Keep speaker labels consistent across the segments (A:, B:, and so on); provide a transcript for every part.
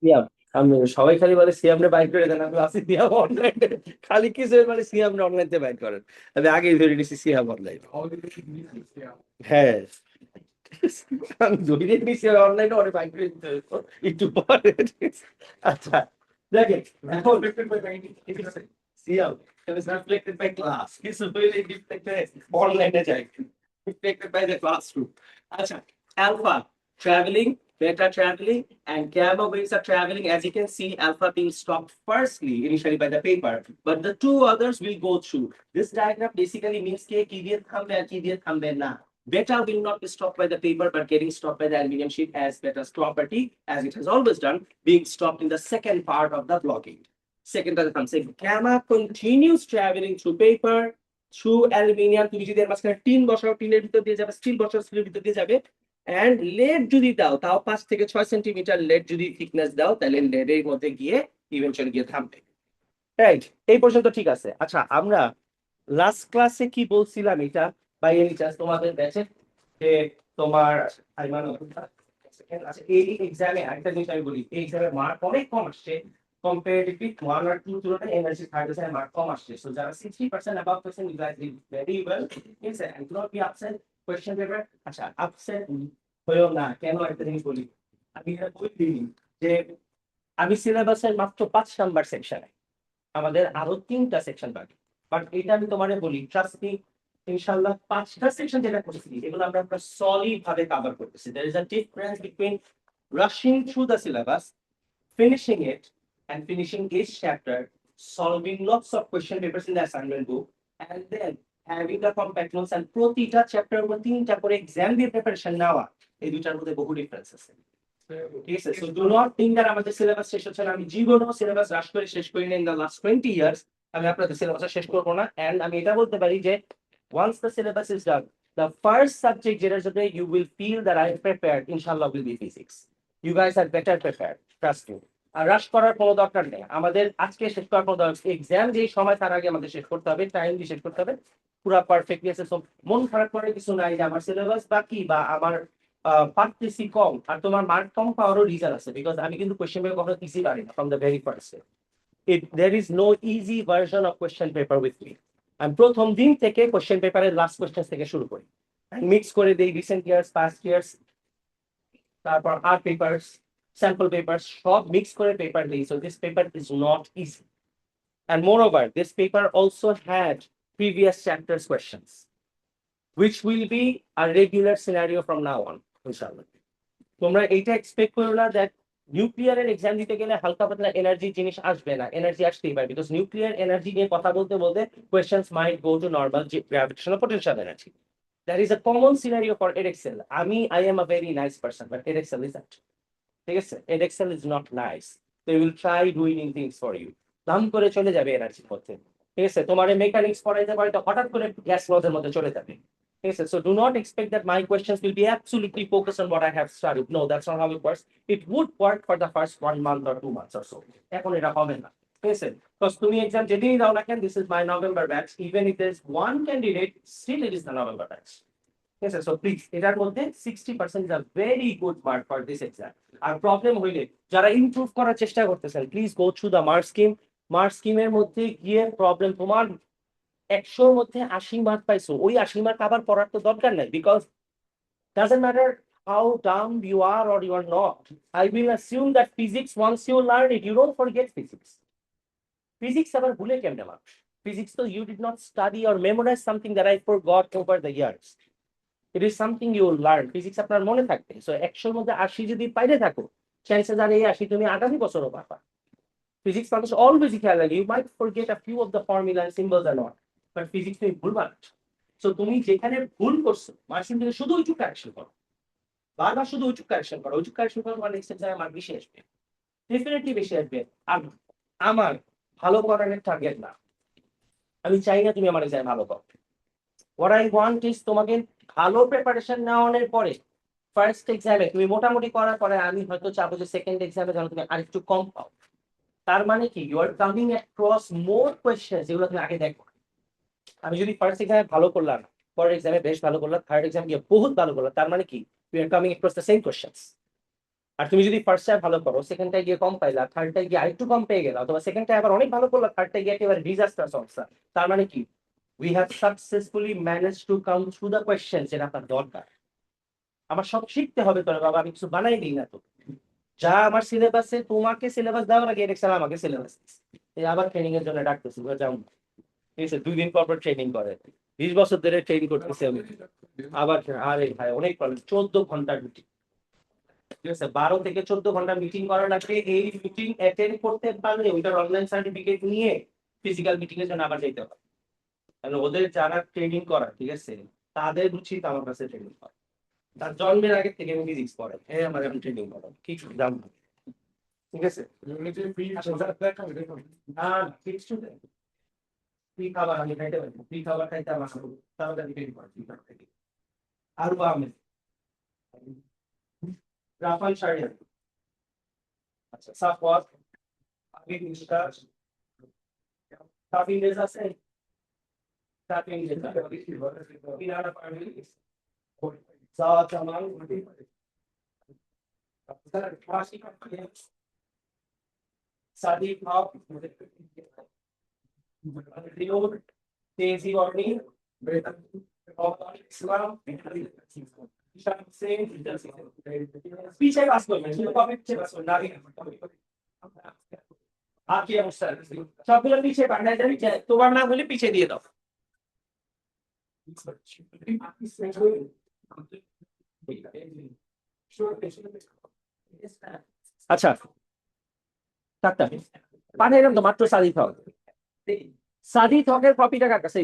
A: সিয়াম, আমি সবাই খালি বলে সিয়াম রে বাইর করে দেন, আমি আছি সিয়াম অনলাইনে, খালি কিছু মানে সিয়াম রে অনলাইন বাইর করেন। আমি আগেই ধরে নিছি সিয়াম অনলাইন। হ্যাঁ, আমি ধরে নিছি অনলাইনে, অনেক বাইর করে দিতে হইতো একটু পরে। আচ্ছা দেখেন, এখন সিয়াম reflected by class, কিছু হইলে reflected অনলাইনে যাই, reflected by the classroom। আচ্ছা, alpha traveling, beta traveling, and gamma waves are traveling. As you can see, alpha being stopped firstly initially by the paper, but the two others will go through. This diagram basically means ki দিয়ে থামবে আর কি দিয়ে থামবে না। Beta will not be stopped by the paper, but getting stopped by the aluminum sheet as beta's property, as it has always done, being stopped in the second part of the blocking. Second টাতে থামছে। Gamma continues traveling through paper, through aluminium। তুমি যদি এর মাঝখানে tin বসাও, টিনের ভিতর দিয়ে যাবে, স্টিল বসাও, স্টিলের ভিতর দিয়ে যাবে। এন্ড লেড যদি দাও, তাও 5 থেকে 6 সেন্টিমিটার লেড যদি থিকনেস দাও, তাহলে লেডের মধ্যে গিয়ে ইভেনচুয়ালি গিয়ে থামবে। রাইট, এই পর্যন্ত ঠিক আছে। আচ্ছা, আমরা লাস্ট ক্লাসে কি বলছিলাম এটা বাই এনি চান্স তোমাদের ব্যাচে, যে তোমার আইমান, আচ্ছা এই এক্সামে একটা জিনিস আমি বলি, এই এক্সামে মার্ক অনেক কম আসছে কম্পারেটিভলি 1 আর 2 তুলনায়, এনার্জি 30% মার্ক কম আসছে। সো যারা 60% above person, you guys did very well, ঠিক আছে, and do not be upset question paper. আচ্ছা, আপসেট হয়েও না কেন, একটা জিনিস বলি। আমি এটা বলি যে আমি সিলেবাসের মাত্র 5 নাম্বার সেকশনে, আমাদের আরো 3টা সেকশন বাকি। বাট এটা আমি তোমারে বলি, ট্রাস্ট মি, ইনশাআল্লাহ 5টা সেকশন যেটা করছি এগুলো আমরা পুরো সলিড ভাবে কভার করতেছি। There is a difference between rushing through the syllabus, finishing it, and finishing each chapter, solving lots of question papers in the assignment book, and then having the compact notes and প্রতিটা chapter উপর 3টা করে exam দিয়ে preparation নেওয়া, এই দুটার মধ্যে বহু ডিফারেন্স আছে। ঠিক আছে, so do not think that আমাদের সিলেবাস শেষ হচ্ছে না। আমি জীবনেও সিলেবাস রাশ করে শেষ করি না। ইন দ্য লাস্ট 20 ইয়ার্স আমি আপনাদের সিলেবাস শেষ করবো না। এন্ড আমি এটা বলতে পারি যে once the syllabus is done, the first subject যেটার জন্য you will feel that I am prepared, inshallah, will be physics. You guys are better prepared, trust me. আর রাশ করার কোনো দরকার নেই আমাদের, আজকে শেষ করার কোনো দরকার, এক্সাম যেই সময় তার আগে আমাদের শেষ করতে হবে, টাইম দিয়ে শেষ করতে হবে, পুরা পারফেক্টলি আছে। সো মন খারাপ করার কিছু নাই যে আমার সিলেবাস বাকি বা আমার পারতেছি কম, আর তোমার মার্ক কম পাওয়ারও রিজন আছে, বিকজ আমি কিন্তু কোশ্চেন পেপার কখনো ইজি পারি না from the very first. there is no easy version of question paper with me. আমি প্রথম দিন থেকে কোশ্চেন পেপারের লাস্ট কোশ্চেন থেকে শুরু করি, মিক্স করে দেই রিসেন্ট ইয়ার্স, পাস্ট ইয়ার্স, তারপর আর পেপারস, স্যাম্পল পেপারস সব মিক্স করে পেপার দিই। So this paper is not easy, and moreover this paper also had previous chapters questions, which will be a regular scenario from now on, inshallah. তোমরা এইটা expect করো না that নিউক্লিয়ারের exam দিতে গেলে হালকা পাতলা এনার্জি জিনিস আসবে না, এনার্জি আসতেই পারে, বিকজ নিউক্লিয়ার এনার্জি নিয়ে কথা বলতে বলতে questions might go to normal gravitational potential energy. That is a common scenario for Edexcel. I am a very nice person, but Edexcel is that, ঠিক আছে, Edexcel is not nice. They will try doing things for you, দাম করে চলে যাবে এনার্জির মধ্যে, ঠিক আছে। তোমার মেকানিক্স পড়াইতে পড়াইতে হঠাৎ করে গ্যাস লজের মধ্যে চলে যাবে। Yes, sir. So do not expect that my questions will be absolutely focused on what I have studied. No, that's not how it works. It would work for the first 1 month or 2 months or so. এখন এটা হবে না, ঠিক আছে। Because তুমি exam যেদিনই দাও না কেন, this is my November batch. Even if there's one candidate, still it is the November batch. Yes, sir. So please, এটার মধ্যে 60% is a very good mark for this exam. আর প্রবলেম হইলে যারা improve করার চেষ্টা করতেছেন, please go through the mark scheme. Mark স্কিমের মধ্যে গিয়ে প্রবলেম, তোমার 100-র মধ্যে 80 মার্ক পাইছো, ওই 80 মার্ক আবার পড়ার তো দরকার নাই, because doesn't matter how dumb you are or you are not. I will assume that physics, once you learn it, you don't forget physics. Physics আবার ভুলে কেমনে মানুষ? Physics তো you did not study or memorize something that I forgot over the years. It is something you will learn. Physics আপনার মনে থাকবে। So 100-র মধ্যে 80 যদি পাইতে থাকো, chances are এই 80 তুমি আগামী বছরও পাবা। Physics মানুষ always খেয়াল রাখে, you might forget a few of the formula and symbols or not, but physics তুমি ভুলবা না। সো তুমি যেখানে ভুল করছো, মার্কস থেকে শুধু ওইটুকু কারেকশন করো, বারবার শুধু ওইটুকু কারেকশন করো, ওইটুকু কারেকশন করো, মানে নেক্সট এক্সামে মার্ক বেশি আসবে, ডেফিনেটলি বেশি আসবে। আর আমার ভালো করার টার্গেট না, আমি চাই না তুমি আমার এক্সামে ভালো করো। হোয়াট আই ওয়ান্ট ইজ তোমাকে ভালো প্রিপারেশন নেওয়ার পরে ফার্স্ট এক্সামে তুমি মোটামুটি করার পরে আমি হয়তো চাবো যে সেকেন্ড এক্সামে যেন তুমি আরেকটু কম পাও। তার মানে কি, you are coming across more question যেগুলো তুমি আগে দেখো। আমি যদি ফার্স্ট এক্সামে ভালো করলাম, পরের এক্সামে বেশ ভালো করলাম, থার্ড এক্সাম গিয়ে বহুত ভালো করলাম, তার মানে কি, we are coming across the same questions. আর তুমি যদি ফার্স্টটায় ভালো করো, সেকেন্ডটায় গিয়ে কম পাইলা, থার্ডটায় গিয়ে আরেকটু কম পেয়ে গেলা, অথবা সেকেন্ডটায় আবার অনেক ভালো করলা, থার্ডটায় গিয়ে একেবারে ডিজাস্টার্স অবস্থা, তার মানে কি we have successfully manage to come through the question যেটা আপনার দরকার। আমার সব শিখতে হবে তোরে বাবা, আমি কিছু বানাই দিই না তো। যা আমার সিলেবাসে, তোমাকে সিলেবাস দেওয়ার আগে এক্সাম আমাকে সিলেবাস আবার ট্রেনিং এর জন্য ডাকতেছি, যাও। ঠিক আছে, 2 দিন পর পর ট্রেনিং করে, 20 বছর ধরে ট্রেনিং করতেছি আমি। আবার আরে ভাই অনেক প্রবলেম, 14 ঘন্টার মিটিং। ঠিক আছে, 12 থেকে 14 ঘন্টা মিটিং করার লাগবে। এই মিটিং অ্যাটেন্ড করতে পারলে ওইটার অনলাইন সার্টিফিকেট নিয়ে ফিজিক্যাল মিটিং এর জন্য আবার যেতে হবে। কারণ ওদের যারা ট্রেনিং করা, ঠিক আছে, তাদের উচিত আমার কাছে ট্রেনিং করা। তার জন্মের আগে থেকে আমি ফিজিক্স পড়াই, হ্যাঁ আমার এখন ট্রেনিং করা কি দাম। ঠিক আছে, না কিছু নেই। ফ্রি খাবার আমি খাইতে পারি, ফ্রি খাবার খাইতে আমার তাড়াতাড়ি ট্রেনিং করা, ফ্রি খাবার খাইতে। আর আমি রাফাল শাড়ি, আচ্ছা সাফওয়াত আগে জিনিসটা কাফি ডেজ আছে, কাফি ডেজ কিনারা পানি সাওয়া চামাল সাদি খাও রিওড তেজি অর্নি ইসলাম पीछे बात করবেন, শুধু কপি পিছে বাস করবেন, আগে আর কি অবস্থা, সবগুলো পিছে পাঠাই দেন, তোমার নাম হলে পিছে দিয়ে দাও। আচ্ছা ডাক্তার পাঠাইলাম তো মাত্র সাদিত হক, সাদিত হকের কপিটা কার কাছে?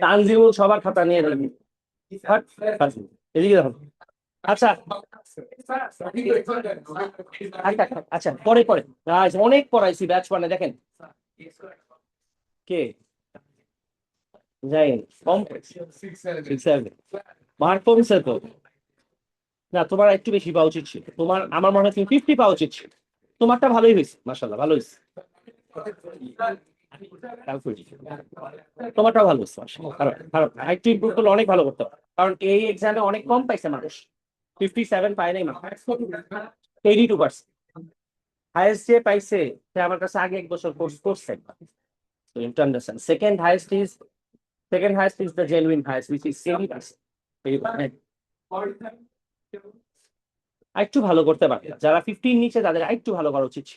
A: তানজিমুল সবার খাতা নিয়ে নেবেন, এদিকে দেখুন। আচ্ছা আচ্ছা পরে পরে অনেক পড়াইছি ব্যাচ মানে দেখেন কে যাই কম মার্ক কমছে তো। না তোমার একটু বেশি পাওয়া উচিত ছিল, তোমার আমার মনে হয় তুমি 50 পাওয়া উচিত ছিল। তোমারটা ভালোই হয়েছে মাশাআল্লাহ, ভালো হয়েছে, তোমারটাও ভালো হয়েছে মাশাআল্লাহ, খারাপ খারাপ না, একটু ইমপ্রুভ করলে অনেক ভালো করতে পারো। কারণ এই এক্সামে অনেক কম পাইছে মানুষ, 57 পায় নাই মানুষ, 82%। হাইয়েস্ট যে পাইছে সে আমার কাছে আগে 1 বছর কোর্স করছে। So you have to understand. Second highest is the genuine highest, which is 80%. একটু ভালো করতে পারে, যারা 50 নিচে তাদের একটু ভালো করা উচিত,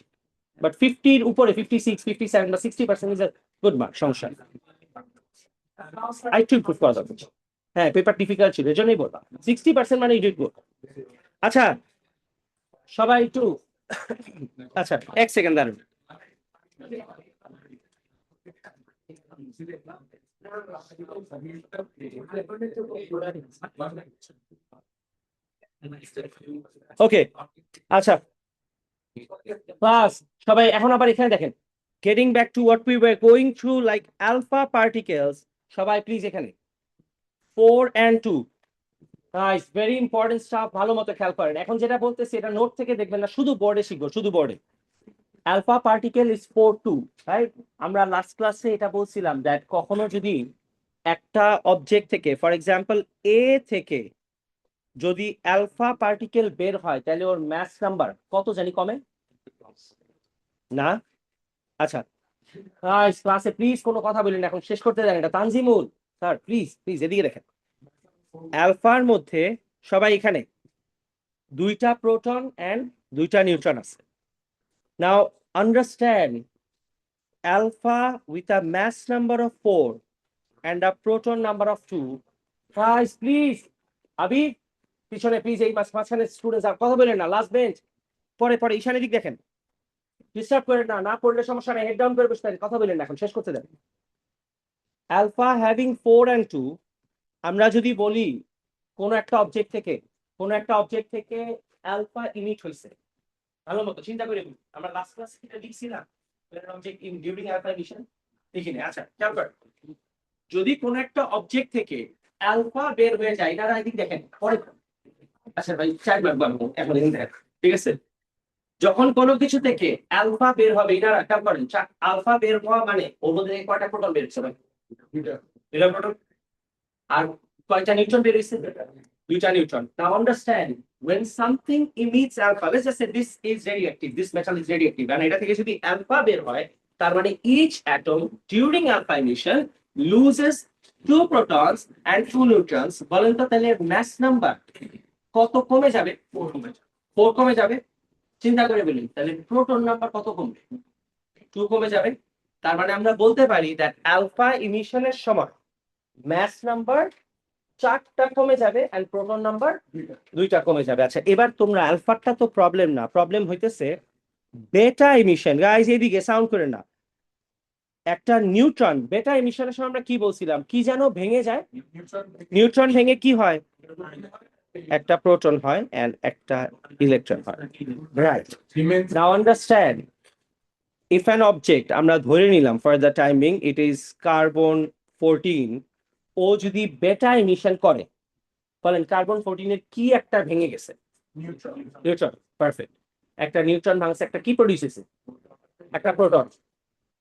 A: বাট 50 উপরে 56, 57 বা 60% ইজ আ গুড মার্ক, সমস্যা একটু ইমপ্রুভ করা দরকার। হ্যাঁ পেপার ডিফিকাল্ট ছিল, এজন্যই বললাম 60% মানে ইট গুড। আচ্ছা সবাই একটু আচ্ছা 1 সেকেন্ড দাঁড়ান। ওকে আচ্ছা ক্লাস সবাই এখন আবার এখানে দেখেন, getting back to what we were going through like alpha particles. সবাই প্লিজ এখানে 4 and 2 guys very important stuff, ভালো মতো খেয়াল করেন। এখন যেটা বলতেছি এটা নোট থেকে দেখবেন না, শুধু বোর্ডে শিখবো, শুধু বোর্ডে। Alpha particle is 4 2, right? আমরা লাস্ট ক্লাসে এটা বলছিলাম দ্যাট কখনো যদি একটা অবজেক্ট থেকে, ফর এক্সাম্পল এ থেকে যদি আলফা পার্টিকেল বের হয়, তাহলে ওর ম্যাস নাম্বার কত জানি কমে না? আচ্ছা ক্লাসে প্লিজ কোনো কথা বলেন, এখন শেষ করতে দেন এটা। তানজিমুল স্যার প্লিজ প্লিজ এদিকে দেখেন, আলফার মধ্যে সবাই এখানে 2টা প্রোটন এন্ড 2টা নিউট্রন আছে। নাও understand alpha with a mass number of 4 and a proton number of 2. Guys, please. আবি পিছনে প্লিজ, এই মাঝখানে স্টুডেন্টস আর কথা বলেন না, লাস্ট বেঞ্চ পরে পরে ঈশানের দিক দেখেন, ডিস্টার্ব করেন না, না পড়লে সমস্যা নেই, হেড ডাউন করে বসতে কথা বলেন না, এখন শেষ করতে দেন। আলফা হ্যাভিং 4 and 2, আমরা যদি বলি কোন একটা অবজেক্ট থেকে আলফা ইমিট হয়েছে, ভালো মতো চিন্তা করে আমরা লাস্ট ক্লাসে এটা লিখছি না, object in during alpha emission লিখিনি। আচ্ছা খেয়াল করেন, যদি কোন একটা অবজেক্ট থেকে আলফা বের হয়ে যায়, এটা আই থিংক দেখেন পরে। আচ্ছা ভাই চারবার বলবো এখন দেখেন, ঠিক আছে? যখন কোনো কিছু থেকে আলফা বের হবে, এটা খেয়াল করেন, আলফা বের হওয়া মানে ওর মধ্যে কয়টা প্রোটন বের হচ্ছে ভাই? এটা প্রোটন। আর কয়টা নিউট্রন বের হইছে? দুইটা neutron. Now understand, when something emits alpha, let's just say this is radioactive, this metal is radioactive, and এটা থেকে যদি alpha বের হয়, তার মানে each atom during alpha emission loses 2 protons and 2 neutrons. বলেন তো তাহলে mass number কত কমে যাবে? 4 কমে যাবে। 4 কমে যাবে। চিন্তা করে বলি, তাহলে প্রোটন নাম্বার কত কমবে? 2 কমে যাবে। তার মানে আমরা বলতে পারি that alpha emission এর সময় mass number 4টা কমে যাবে and প্রোটন নাম্বার 2টা কমে যাবে। আচ্ছা, এবার তোমরা আলফাটা তো প্রবলেম না, প্রবলেম হইতেছে বেটা এমিশন। গাইস এদিকে সাউন্ড করে না। একটা নিউট্রন বেটা এমিশনের সময় আমরা কি বলছিলাম, কি যেন ভেঙে যায়? নিউট্রন ভেঙে কি হয়? একটা প্রোটন হয় and একটা ইলেকট্রন হয়, right? Now understand, if an object, আমরা ধরে নিলাম for the timing it is carbon 14, ও যদি বেটা এমিশন করে, বলেন কার্বন 14 এর কি একটা ভেঙে গেছে? নিউট্রন। পারফেক্ট। একটা নিউট্রন ভাঙছে, একটা কি প্রডিউস হয়েছে? একটা প্রোটন।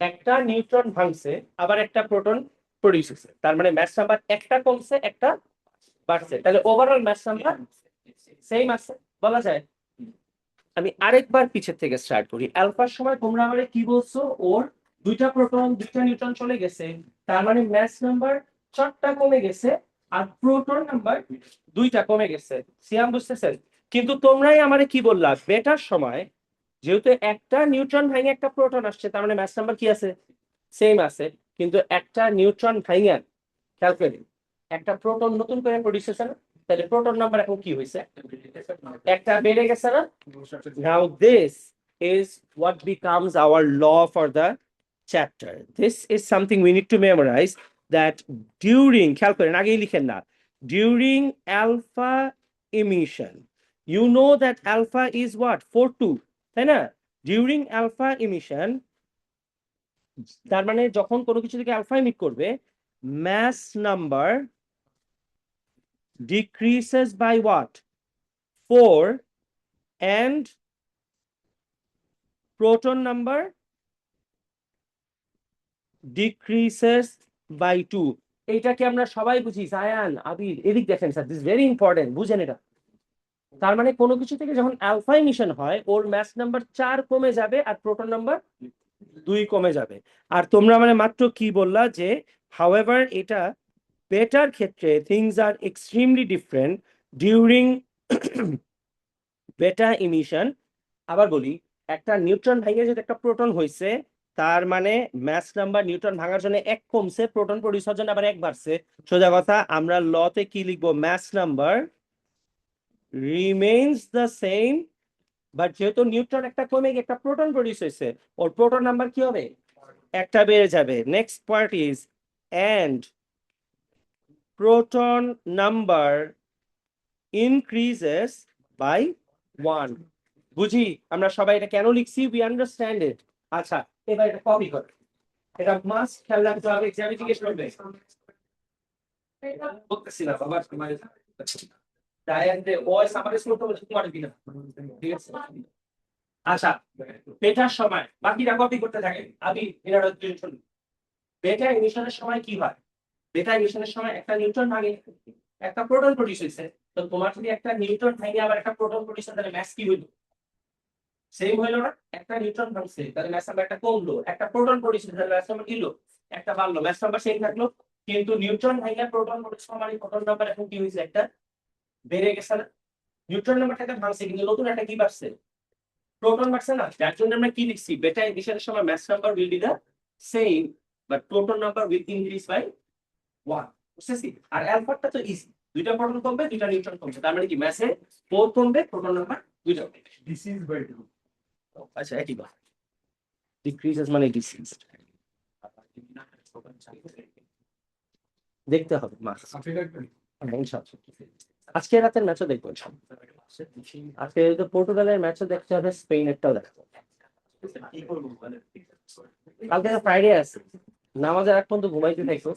A: একটা নিউট্রন ভাঙছে, আবার একটা প্রোটন প্রডিউস হয়েছে। তার মানে ম্যাস নাম্বার একটা কমছে, একটা বাড়ছে। তাহলে ওভারঅল ম্যাস নাম্বার সেম আছে বলা যায়। আমি আরেকবার পিছের থেকে স্টার্ট করি। অ্যালফার সময় তোমরা আমারে কি বলছো? ওর 2টা প্রোটন 2টা নিউট্রন চলে গেছে, তার মানে ম্যাস নাম্বার 4টা কমে গেছে আর প্রোটন নাম্বার 2টা কমে গেছে। সিয়াম বুঝতেছেন? কিন্তু তোমরাই আমারে কি বললা, বেটার সময় যেহেতু একটা নিউট্রন ভেঙে একটা প্রোটন আসছে, তার মানে ম্যাস নাম্বার কি আছে? সেম আছে। কিন্তু একটা নিউট্রন ভেঙে, খেয়াল করে একটা প্রোটন নতুন করে প্রডিউস হয়েছে না? তাহলে প্রোটন নাম্বার এখন কি হয়েছে? একটা বেড়ে গেছে না? Now this is what becomes our law for the chapter. This is something we need to memorize, that during, খেয়াল করেন আগেই লিখেন না, during alpha emission, you know that alpha is what? 4-2, তাই না? During alpha emission, তার মানে যখন কোনো কিছু থেকে আলফা ইমিট করবে, mass number decreases by what? 4, and proton number decreases by 2. এইটাকে আমরা সবাই বুঝি। জায়ান, আবির, এদিক দেখেন স্যার, দিস ভেরি ইম্পর্টেন্ট, বুঝেন এটা। তার মানে কোনো কিছু থেকে যখন আলফা ইমিশন হয়, ওর ম্যাস নাম্বার 4 কমে যাবে আর প্রোটন নাম্বার 2 কমে যাবে। আর তোমরা মানে মাত্র কি বললা যে হাউএভার এটা বেটার ক্ষেত্রে things are extremely different during বেটা ইমিশন। আবার বলি, একটা নিউট্রন ভেঙে যদি একটা প্রোটন হয়েছে, তার মানে ম্যাস নাম্বার নিউট্রন ভাঙার জন্য 1 কমছে, প্রোটন প্রডিউস হওয়ার জন্য আবার 1 বাড়ছে। সোজা কথা, আমরা লতে কি লিখবো? Mass number remains the same, but যেহেতু নিউট্রন একটা কমে গিয়ে একটা প্রোটন প্রডিউস হয়েছে, ওর প্রোটন নাম্বার কি হবে? একটা বেড়ে যাবে। Next part is and proton number increases by 1. বুঝি আমরা সবাই এটা কেন লিখছি? we understand it. আচ্ছা, এবার এটা কপি কর। এটা মাস্ট খেয়াল রাখতে হবে, এক্সামে জিজ্ঞেস করবে। বলতেছি না বাবা, তোমার ডায়াগ্রামে ভয়েস আমাদের করতে বলে তোমার দিনা, ঠিক আছে? আচ্ছা, বেটার সময় বাকিরা কপি করতে থাকে। আমি এর টেনশন। বেটা এমিশনের সময় কি হয়? বেটা এমিশনের সময় একটা নিউট্রন ভাঙে, একটা প্রোটন প্রডিউস হয়েছে। তো তোমার যদি একটা নিউট্রন ভেঙে আবার একটা প্রোটন প্রডিউস হয়, তাহলে ম্যাস কি হইল? সেম হইল না? একটা নিউট্রন ভাঙছে, তাহলে ম্যাস নাম্বার একটা কমলো, একটা প্রোটন প্রডিউস হয়েছে, তাহলে ম্যাস নাম্বার কি হলো? একটা বাড়লো, ম্যাস নাম্বার সেম থাকলো। কিন্তু নিউট্রন ভেঙে প্রোটন প্রডিউস হওয়া মানে প্রোটন নাম্বার এখন কি হয়েছে? একটা বেড়ে গেছে না? নিউট্রন নাম্বারটা ভাঙছে, কিন্তু নতুন একটা কি বাড়ছে? প্রোটন বাড়ছে না? যার জন্য আমরা কি লিখছি? বেটা এমিশনের সময় mass number will be the same, but proton number will increase by 1। বুঝতেছি? আর অ্যালফাটা তো ইজি, 2টা প্রোটন কমবে, 2টা নিউট্রন কমবে, তার মানে কি ম্যাসে 4 কমবে, প্রোটন নাম্বার 2টা কমবে। Decrease by 2। আচ্ছা, একই কথা। ডিক্রিজেস মানে ডিসিজ। দেখতে হবে মাস। আজকে রাতের ম্যাচও দেখবো। আজকে তো পর্তুগালের ম্যাচও দেখতে হবে, স্পেনেরটাও দেখতে হবে। কালকে ফ্রাইডে আছে, নামাজের আগ পর্যন্ত ঘুমাইতে থাকবো।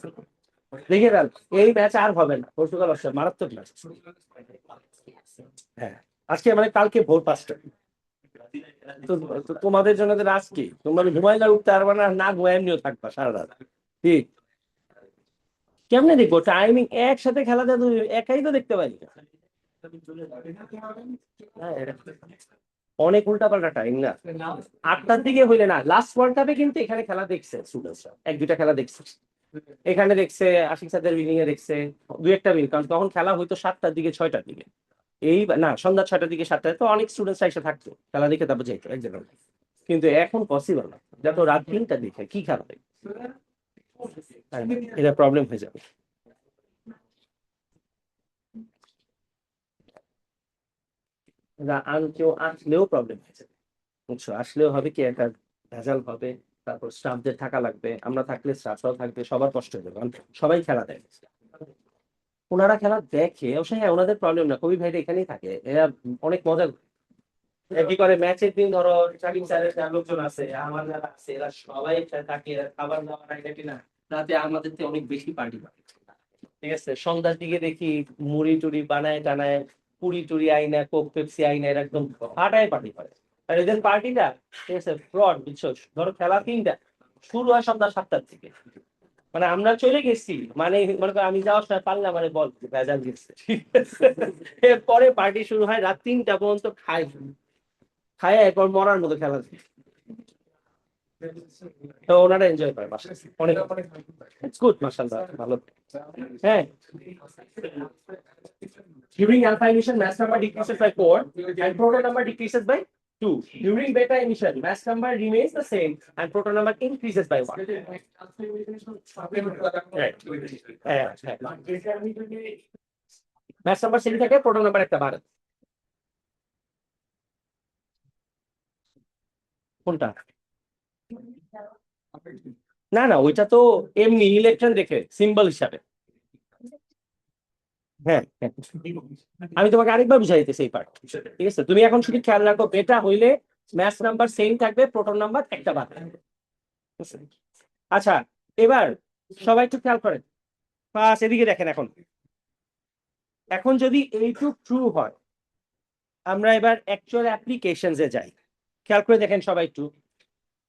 A: দেখে ফেল, এই ম্যাচ আর হবে না। পর্তুগাল আসছে, মারাত্মক ম্যাচ। হ্যাঁ, আজকে মানে কালকে ভোর 5টা। তো তোমাদের জন্য তো রাত কি, তোমরা ঘুমাইলে উঠতে পারবা না, না ঘুমায় এমনিও থাকবা সারা রাত। ঠিক কেমনে দেখবো? টাইমিং একসাথে খেলা দেয়, একাই তো দেখতে পারি। হ্যাঁ, অনেক উল্টাপাল্টা টাইম না। 8টার দিকে হইলে না, লাস্ট ওয়ার্ল্ড কাপে কিন্তু এখানে খেলা দেখছে স্টুডেন্টসরা, এক দুইটা খেলা দেখছে, এখানে দেখছে, আশিক স্যারদের বিল্ডিং এ দেখছে দুই একটা মিনিট, কারণ তখন খেলা হইতো 7টার দিকে 6টার দিকে, এই না সন্ধ্যা 6টার দিকে 7টায়, তো অনেক স্টুডেন্টস এসে থাকতো, খেলা দেখে তারপর যেত এক জায়গায়। কিন্তু এখন পসিবল না, যত রাত 3টার দিকে কি খেলা দেখবে, এটা প্রবলেম হয়ে যাবে। কেউ আসলেও প্রবলেম হয়ে যাবে, বুঝছো, আসলেও হবে কি একটা ভেজাল হবে, তারপর স্টাফদের থাকা লাগবে, আমরা থাকলে স্টাফরাও থাকবে, সবার কষ্ট হয়ে যাবে, কারণ সবাই খেলা দেয়। ওনারা খেলা দেখে অবশ্যই, হ্যাঁ ওনাদের প্রবলেম না, কবি ভাইরা এখানেই থাকে, এরা অনেক মজা করে। এরা কি করে, ম্যাচের দিন ধরো শাকিব স্যারের যারা লোকজন আছে, আমার যারা আছে, এরা সবাই একসাথে থাকে, এরা খাবার দাবার আইনা না, রাতে আমাদের থেকে অনেক বেশি পার্টি করে। ঠিক আছে, সন্ধ্যার দিকে দেখি মুড়ি টুড়ি বানায় টানায়, পুরি টুরি আইনা, কোক পেপসি আইনা, এরা একদম ফাটায় পার্টি করে। আর এদের পার্টিটা, ঠিক আছে, ফ্রড, বুঝছো, ধরো খেলা 3টা, শুরু হয় সন্ধ্যা 7টার থেকে, মানে আমরা চলে গেছি, মানে মনে করো আমি যাওয়ার সময় পারলাম, মানে বল ভেজাল গেছে, ঠিক আছে। এরপরে পার্টি শুরু হয় রাত 3টা পর্যন্ত, খায় খায় এরপর মরার মতো খেলা দেখে। তো ওনারা এনজয় করে বাসায় অনেক, ইটস গুড, মাশাআল্লাহ, ভালো। হ্যাঁ, during alpha emission mass number decreases by 4 and proton number decreases by 2. During beta emission mass number remains the same and proton number increases by 1. Right. হ্যাঁ, হ্যাঁ। mass number সেম থাকে, proton number একটা বাড়ে। কোনটা? না না, ওইটা তো এমনি ইলেকট্রন দেখে সিম্বল হিসাবে। হ্যাঁ, হ্যাঁ। আমি তোমাকে আরেকবার বুঝাই দিতেছি এই পার্ট, ঠিক আছে, তুমি এখন শুধু খেয়াল রাখো, বেটা হইলে ম্যাচ নাম্বার সেম থাকবে, প্রোটন নাম্বার একটা বাড়বে। ঠিক আছে? আচ্ছা, এবার সবাই একটু খেয়াল করেন, ফার্স্ট এদিকে দেখেন, এখন এখন যদি এইটুক ট্রু হয়, আমরা এবার অ্যাকচুয়াল অ্যাপ্লিকেশনসে যাই, খেয়াল করে দেখেন সবাই একটু।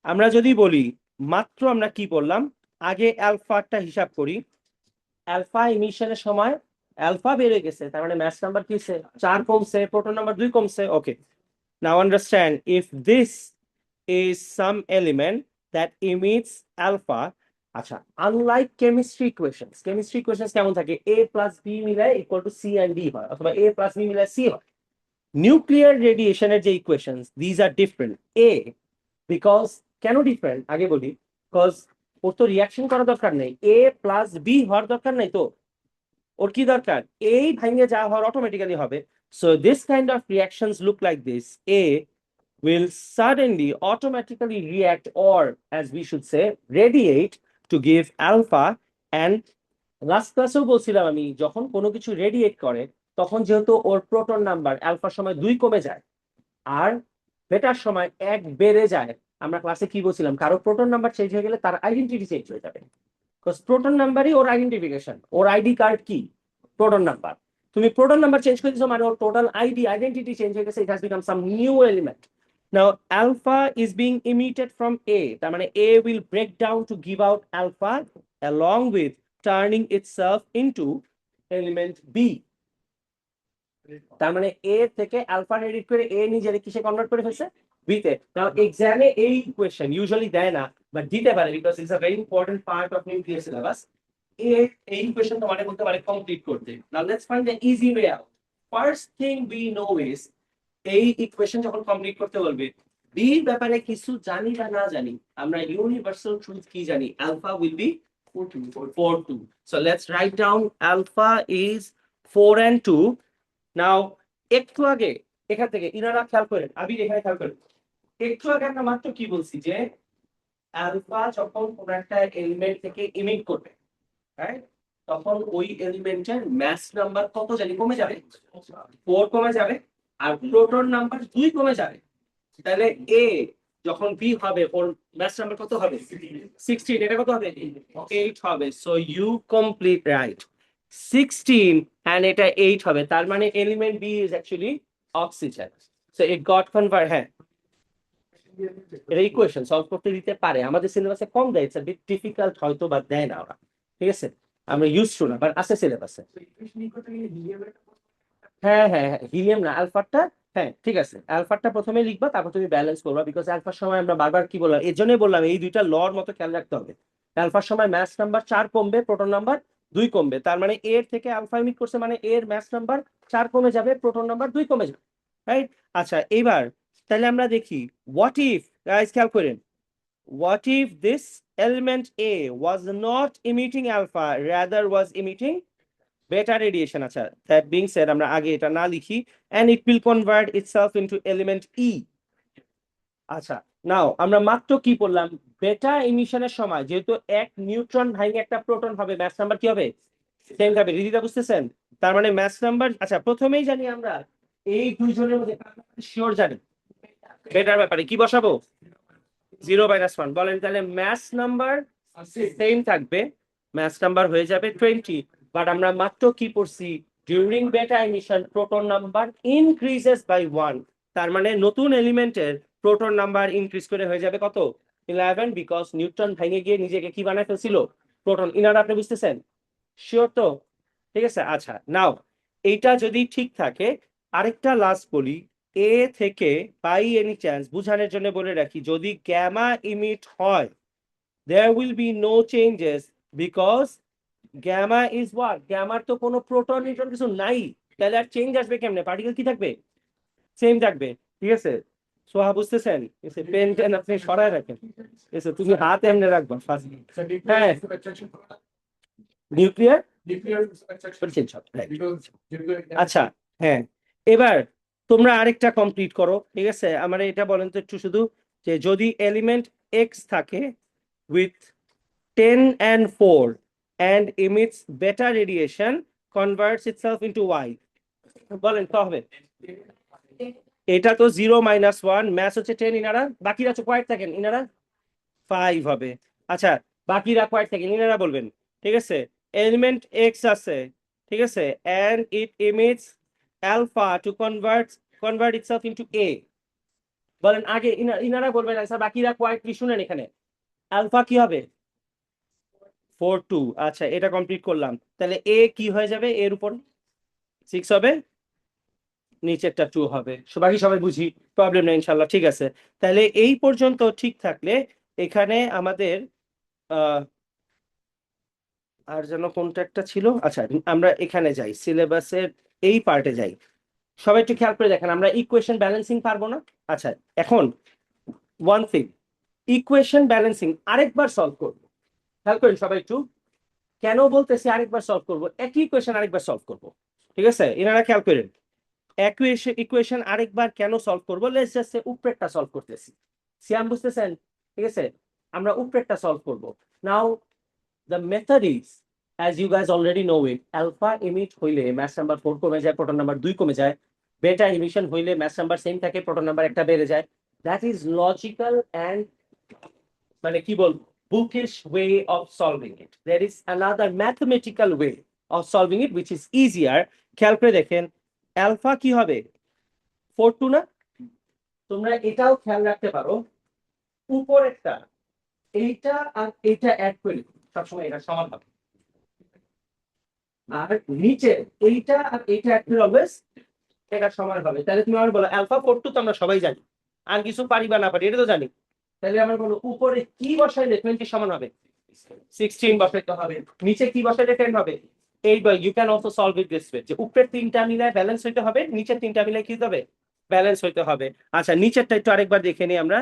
A: আমরা যদি বলি, মাত্র আমরা কি বললাম, আগে অ্যালফাটা হিসাব করি, অ্যালফা ইমিশনের সময় অ্যালফা বেড়ে গেছে, তার মানে ম্যাচ নাম্বার কি হচ্ছে, 4 কমছে, প্রোটন নাম্বার 2 কমছে। Okay, now understand, if this is some element that emits alpha. আচ্ছা, আনলাইক কেমিস্ট্রি ইকুয়েশনস কেমন থাকে, এ প্লাস বি মিলায় equal to C and D হয়, অথবা এ প্লাস বি মিলায় সি হয়। নিউক্লিয়ার রেডিয়েশনের যে equations, these are different. Uh because, কেন ডিফারেন্ট আগে বলি, বিকজ ওর তো রিয়াকশন করা দরকার নেই, এ প্লাস বি হওয়ার দরকার নাই, তো ওর কি দরকার, এই ভাঙে যা হওয়ার অটোমেটিক্যালি হবে। So this kind of reactions look like this, A will suddenly automatically react, or as we should say radiate, to give alpha. And last ক্লাসেও বলছিলাম আমি, যখন কোনো কিছু রেডিয়েট করে, তখন যেহেতু ওর প্রোটন নাম্বার অ্যালফার সময় 2 কমে যায়, আর বেটার সময় 1 বেড়ে যায়, আমরা ক্লাসে কি বলছিলাম, কারো প্রোটন নাম্বার চেঞ্জ হয়ে গেলে তার আইডেন্টিটি চেঞ্জ হয়ে যাবে, বিকজ প্রোটন নাম্বারই ওর আইডেন্টিফিকেশন, ওর আইডি কার্ড কি, প্রোটন নাম্বার। তুমি প্রোটন নাম্বার চেঞ্জ করে দিছো, মানে ওর টোটাল আইডেন্টিটি চেঞ্জ হয়ে গেছে, it has become some new element. Now alpha is being emitted from A, তার মানে A will break down to give out alpha along with turning itself into element b। তার মানে এ থেকে alpha edit করে এ নিজের কিসে কনভার্ট করে ফেলছে, বি তে। নাও এক্সামে এই কোশ্চেন ইউজুয়ালি দেয় না, বাট দিতে পারে, because it's a very important part of nuclear syllabus. এই কোশ্চেন তোমাদের বলতে পারে কমপ্লিট করতে। Now let's find the easy way out. First thing we know is, এই ইকুয়েশন যখন কমপ্লিট করতে বলবে, বি ব্যাপারে কিছু জানি বা না জানি, আমরা ইউনিভার্সাল ট্রুথ কি জানি, alpha will be 4 2। So let's write down alpha is 4 and 2। নাও একটু আগে এখান থেকে ইনারা খেয়াল করেন, আবির এখানে খেয়াল করেন, একটু আগে আমরা মাত্র কি বলছি, যে অ্যালফা যখন কোন একটা এলিমেন্ট থেকে ইমিট করবে, রাইট, তখন ওই এলিমেন্টের ম্যাস নাম্বার কত জানি কমে যাবে, 4 কমে যাবে, আর প্রোটন নাম্বার 2 কমে যাবে। তাহলে এ যখন বি হবে, ওর ম্যাস নাম্বার কত হবে, 16, এটা কত হবে, 8 হবে। So you complete right, 16 and এটা 8 হবে, তার মানে element B is actually oxygen. So it got convert. হ্যাঁ, এটা ইকুয়েশন সলভ করতে দিতে পারে, আমাদের সিলেবাসে কম দেয়, ইটস আ বিট ডিফিকাল্ট, হয়তো বা দেয় না ওরা, ঠিক আছে। আমরা ইউজ টু না, বাট আছে সিলেবাসে। হ্যাঁ হ্যাঁ হ্যাঁ, হিলিয়াম না, আলফাটা। হ্যাঁ ঠিক আছে, আলফাটা প্রথমে লিখবা, তারপর তুমি ব্যালেন্স করবা, বিকজ আলফার সময় আমরা বারবার কি বললাম, এর জন্যই বললাম এই দুইটা লর মতো খেয়াল রাখতে হবে। আলফার সময় ম্যাস নাম্বার 4 কমবে, প্রোটন নাম্বার 2 কমবে, তার মানে এর থেকে আলফা ইমিট করছে মানে এর ম্যাস নাম্বার 4 কমে যাবে, প্রোটন নাম্বার 2 কমে যাবে, রাইট? আচ্ছা এইবার তাহলে আমরা দেখি, হোয়াট ইফ, গাইস খেয়াল করেন, what if this element A was not emitting alpha, rather was emitting beta radiation? আচ্ছা, that being said আমরা আগে এটা না লিখি, and it will convert itself into element E. আচ্ছা, নাও আমরা মাত্র কি বললাম, বেটা ইমিশনের সময় যেহেতু এক নিউট্রন ভাঙে একটা প্রোটন হবে, ম্যাস নাম্বার কি হবে? সেম হবে। রীতিটা বুঝতেছেন? তার মানে ম্যাস নাম্বার, আচ্ছা প্রথমেই জানি আমরা এই দুইজনের মধ্যে শিওর জানি, বেটার ব্যাপারে কি বসাবো? 0 - 1 বলেন, তাহলে ম্যাস নাম্বার সেম থাকবে, ম্যাস নাম্বার হয়ে যাবে 20, বাট আমরা মাত্র কি পড়ছি, during beta emission proton number increases by 1, তার মানে নতুন এলিমেন্টের প্রোটন নাম্বার ইনক্রিজ করে হয়ে যাবে কত? 11, বিকজ নিউট্রন ভেঙে গিয়ে নিজেকে কি বানায় ফেলছিল? প্রোটন। ইনারা আপনি বুঝতেছেন? শিওর তো? ঠিক আছে, আচ্ছা নাও এইটা যদি ঠিক থাকে, আরেকটা লাস্ট বলি, এ থেকে বাই এনি চান্স বুঝানোর জন্য বলে রাখি, যদি গ্যামা ইমিট হয়, there will be no changes, because gamma is what, গ্যামার তো কোনো প্রোটন নিউট্রন কিছু নাই, তাহলে আর চেঞ্জ আসবে কেমনে? পার্টিকেল কি থাকবে? সেম থাকবে। ঠিক আছে, সোহা বুঝতেছেন? পেন টেন আপনি সরায় রাখেন, তুমি হাত এমনি রাখবা ফার্স্ট। হ্যাঁ, নিউক্লিয়ার চেঞ্জ হবে, right? আচ্ছা হ্যাঁ, এবার তোমরা আরেকটা কমপ্লিট করো, ঠিক আছে? আমার এটা বলেন তো একটু শুধু, যে যদি এলিমেন্ট এক্স থাকে with 10 and 4 and emits beta radiation, converts itself into y, বলেন তো হবে? এটা তো 0 - 1, ম্যাচ হচ্ছে 10, ইনারা বাকিরা তো কোয়াইট থাকেন, ইনারা 5 হবে। আচ্ছা, বাকিরা কোয়াইট থাকেন, ইনারা বলবেন। ঠিক আছে, এলিমেন্ট এক্স আছে, ঠিক আছে, and it emits alpha to convert itself into a, বলেন আগে ইনারা বলবেন আনসার, বাকিরা কোয়াইটলি শুনেন, এখানে আলফা কি হবে? 4 2। আচ্ছা এটা কমপ্লিট করলাম, তাহলে এ কি হয়ে যাবে? এর উপর 6 হবে, নিচেরটা 2 হবে। বাকি সবাই বুঝি, প্রবলেম নেই ইনশাল্লাহ। ঠিক আছে, তাহলে এই পর্যন্ত ঠিক থাকলে এখানে আমাদের আর যেন কোনটা একটা ছিল, আচ্ছা আমরা এখানে যাই, সিলেবাসের এই পার্টে যাই। সবাই একটু খেয়াল করে দেখেন, আমরা ইকুয়েশন ব্যালেন্সিং পারবো না? আচ্ছা এখন ওয়ান থিং, ইকুয়েশন ব্যালেন্সিং আরেকবার সলভ করবো, খেয়াল করেন সবাই একটু, কেন বলতেছি আরেকবার সলভ করবো? একই ইকুয়েশন আরেকবার সলভ করবো, ঠিক আছে? এনারা খেয়াল করেন, একই ইকুয়েশন আরেকবার কেন সলভ করবো? লেটস জাস্ট সে উপরেরটা সলভ করতেছি, সিয়াম বুঝতেছেন? ঠিক আছে, আমরা উপরেরটা সলভ করবো। নাও the method is, as you guys already know it, alpha emit হইলে mass number 4 কমে যায়, proton number 2 কমে যায়, beta emission হইলে mass number সেম থাকে, proton number একটা বেড়ে যায়। that is logical and মানে কি বলবো, bookish way of solving it. There is another mathematical way of solving it which is easier. খেয়াল করে দেখেন, alpha কি হবে? 4 2 না? তোমরা এটাও খেয়াল রাখতে পারো, উপরেরটা এইটা আর এইটা অ্যাড করে সবসময় এটা সমান হবে, আর নিচে এইটা আর এইটা একটা অলওয়েজ এটা সমান হবে। তাহলে তুমি আমার বলো আলফা 4 2 তো আমরা সবাই জানি, আর কিছু পারি বা না পারি এটা তো জানি, তাহলে আমার বলো উপরে কি বসাইলে 20 সমান হবে? 16 বসাইতে হবে, নিচে কি বসাইলে 10 হবে? 8। বা you can also solve it this way, যে উপরের তিনটা মিলায় ব্যালেন্স হইতে হবে, নিচের তিনটা মিলায় কি হবে? ব্যালেন্স হইতে হবে। আচ্ছা নিচেরটা একটু আরেকবার দেখে নিই আমরা।